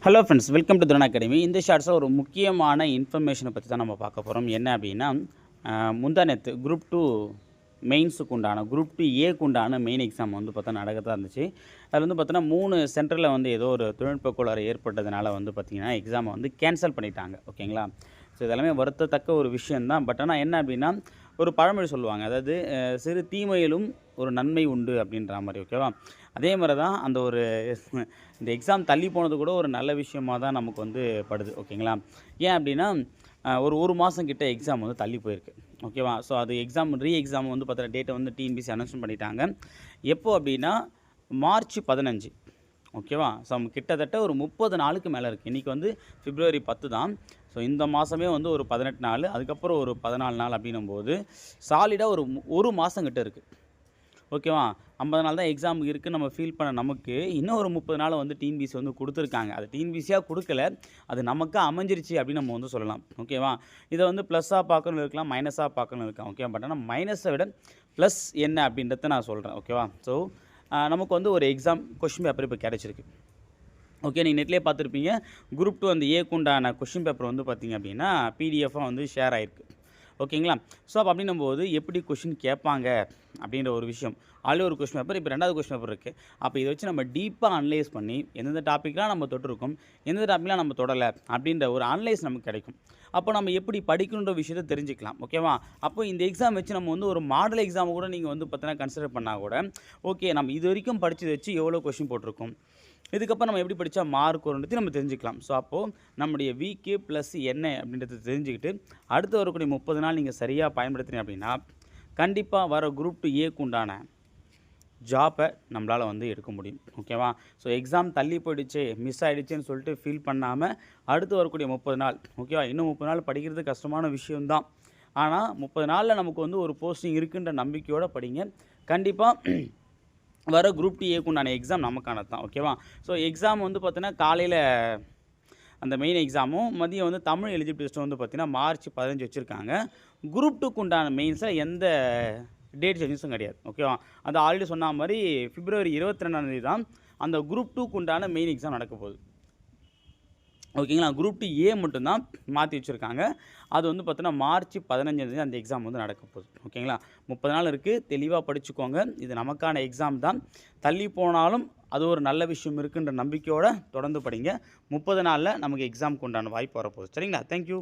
Hello friends, welcome to துரன் academy. இந்த ஷார்ட்ஸில் ஒரு முக்கியமான இன்ஃபர்மேஷனை பற்றி தான் நம்ம பார்க்க போகிறோம். என்ன அப்படின்னா, முந்தா நேற்று குரூப் 2 மெயின்ஸுக்கு உண்டான குரூப் 2 ஏக்கு உண்டான மெயின் எக்ஸாம் வந்து பார்த்தா நடக்கத்தான் இருந்துச்சு. அதில் வந்து பார்த்தோன்னா 3 சென்டரில் வந்து ஏதோ ஒரு தொழில்நுட்ப கோளாறு ஏற்பட்டதுனால வந்து பார்த்திங்கன்னா எக்ஸாமை வந்து கேன்சல் பண்ணிட்டாங்க. ஓகேங்களா? ஸோ இதெல்லாமே வருத்தத்தக்க ஒரு விஷயந்தான். பட் ஆனால் என்ன அப்படின்னா, ஒரு பழமொழி சொல்லுவாங்க, அதாவது சிறு தீமையிலும் ஒரு நன்மை உண்டு அப்படின்ற மாதிரி. ஓகேவா? அதே மாதிரி தான் அந்த ஒரு இந்த எக்ஸாம் தள்ளி போனது கூட ஒரு நல்ல விஷயமாக தான் நமக்கு வந்து படுது. ஓகேங்களா? ஏன் அப்படின்னா, ஒரு மாதம் கிட்ட எக்ஸாம் வந்து தள்ளி போயிருக்கு. ஓகேவா? ஸோ அது எக்ஸாம் வந்து பார்த்தா டேட்டை வந்து டிஎன்பிஎஸ்சி அனௌன்ஸ்மெண்ட் பண்ணிட்டாங்க. எப்போ அப்படின்னா மார்ச் 15. ஓகேவா? ஸோ கிட்டத்தட்ட ஒரு 30 நாளுக்கு மேலே இருக்குது. இன்றைக்கி வந்து பிப்ரவரி 10 தான். ஸோ இந்த மாதமே வந்து ஒரு 18 நாள், அதுக்கப்புறம் ஒரு 14 நாள் அப்படின்னும்போது சாலிடாக ஒரு மாதம் கிட்ட இருக்குது. ஓகேவா? 50 நாள் தான் எக்ஸாம் இருக்குன்னு நம்ம ஃபீல் பண்ண நமக்கு, இன்னும் ஒரு 30 நாள் வந்து டிஎன்பிஎஸ்சி வந்து கொடுத்துருக்காங்க. அது டிஎன்பிஎஸ்சியாக கொடுக்கல, அது நமக்கு அமைஞ்சிருச்சு அப்படின்னு நம்ம வந்து சொல்லலாம். ஓகேவா? இதை வந்து ப்ளஸ்ஸாக பார்க்கணும் இருக்கலாம், மைனஸாக பார்க்கணும் இருக்கலாம். ஓகே, பட் ஆனால் மைனஸை விட ப்ளஸ் என்ன அப்படின்றத நான் சொல்கிறேன். ஓகேவா? ஸோ நமக்கு வந்து ஒரு எக்ஸாம் கொஷின் பேப்பர் இப்போ கிடச்சிருக்கு. ஓகே, நீங்கள் நெட்லேயே பார்த்துருப்பீங்க. குரூப் 2 அந்த ஏக்கு உண்டான கொஷின் பேப்பர் வந்து பார்த்திங்க அப்படின்னா பிடிஎஃபாக வந்து ஷேர் ஆகிருக்கு. ஓகேங்களா? ஸோ அப்போ அப்படின்னும்போது எப்படி கொஷின் கேட்பாங்க அப்படின்ற ஒரு விஷயம். ஆல்ரெடி ஒரு கொஷின் பேப்பர், இப்போ 2வது கொஷின் பேப்பர் இருக்குது. அப்போ இதை வச்சு நம்ம டீப்பாக அனலைஸ் பண்ணி எந்தெந்த டாப்பிக்லாம் நம்ம தொட்டிருக்கோம், எந்தெந்த டாப்பிக்லாம் நம்ம தொடலை அப்படின்ற ஒரு அனலைஸ் நமக்கு கிடைக்கும். அப்போ நம்ம எப்படி படிக்கணுன்ற விஷயத்தை தெரிஞ்சுக்கலாம். ஓகேவா? அப்போ இந்த எக்ஸாம் வச்சு நம்ம வந்து ஒரு மாடல் எக்ஸாம் கூட நீங்கள் வந்து பார்த்தீங்கன்னா கன்சிடர் பண்ணால் கூட, ஓகே நம்ம இது வரைக்கும் படித்ததை வச்சு எவ்வளோ கொஷின் போட்டிருக்கோம், இதுக்கப்புறம் நம்ம எப்படி படித்தா மார்க் வரும்ன்றது நம்ம தெரிஞ்சுக்கலாம். ஸோ அப்போது நம்முடைய வீக்கு ப்ளஸ் என்ன அப்படின்றத தெரிஞ்சுக்கிட்டு அடுத்து வரக்கூடிய 30 நாள் நீங்கள் சரியாக பயன்படுத்தினீங்க அப்படின்னா கண்டிப்பாக வர குரூப் 2 ஏக்கு உண்டான ஜாப்பை நம்மளால் வந்து எடுக்க முடியும். ஓகேவா? ஸோ எக்ஸாம் தள்ளி போயிடுச்சு, மிஸ் ஆகிடுச்சுன்னு சொல்லிட்டு ஃபீல் பண்ணாமல் அடுத்து வரக்கூடிய 30 நாள், ஓகேவா? இன்னும் 30 நாள் படிக்கிறது கஷ்டமான விஷயம்தான். ஆனால் 30 நாளில் நமக்கு வந்து ஒரு போஸ்டிங் இருக்குன்ற நம்பிக்கையோடு படிங்க. கண்டிப்பாக வர குரூப் 2 ஏக்கு உண்டான எக்ஸாம் நமக்கானது தான். ஓகேவா? ஸோ எக்ஸாம் வந்து பார்த்தீங்கன்னா காலையில் அந்த மெயின் எக்ஸாமும், மதியம் வந்து தமிழ் எலிஜிபிலிட்டி டெஸ்ட்டும் வந்து பார்த்திங்கன்னா மார்ச் 15 வச்சுருக்காங்க. குரூப் 2க்கு உண்டான மெயின்ஸில் எந்த டேட் சேஞ்சஸும் கிடையாது. ஓகேவா? அது ஆல்ரெடி சொன்ன மாதிரி பிப்ரவரி 22 தான் அந்த குரூப் 2க்கு உண்டான மெயின் எக்ஸாம் நடக்க போகுது. ஓகேங்களா? குரூப் 2 ஏ மட்டும்தான் மாற்றி வச்சுருக்காங்க. அது வந்து பார்த்தீங்கன்னா மார்ச் 15 அந்த எக்ஸாம் வந்து நடக்க போகுது. ஓகேங்களா? 30 நாள் இருக்குது, தெளிவாக படிச்சுக்கோங்க. இது நமக்கான எக்ஸாம் தான். தள்ளி போனாலும் அது ஒரு நல்ல விஷயம் இருக்குன்ற நம்பிக்கையோடு தொடர்ந்து படிங்க. 30 நாளில் நமக்கு எக்ஸாமுக்கு உண்டான வாய்ப்பு வரப்போகுது. சரிங்களா? தேங்க்யூ.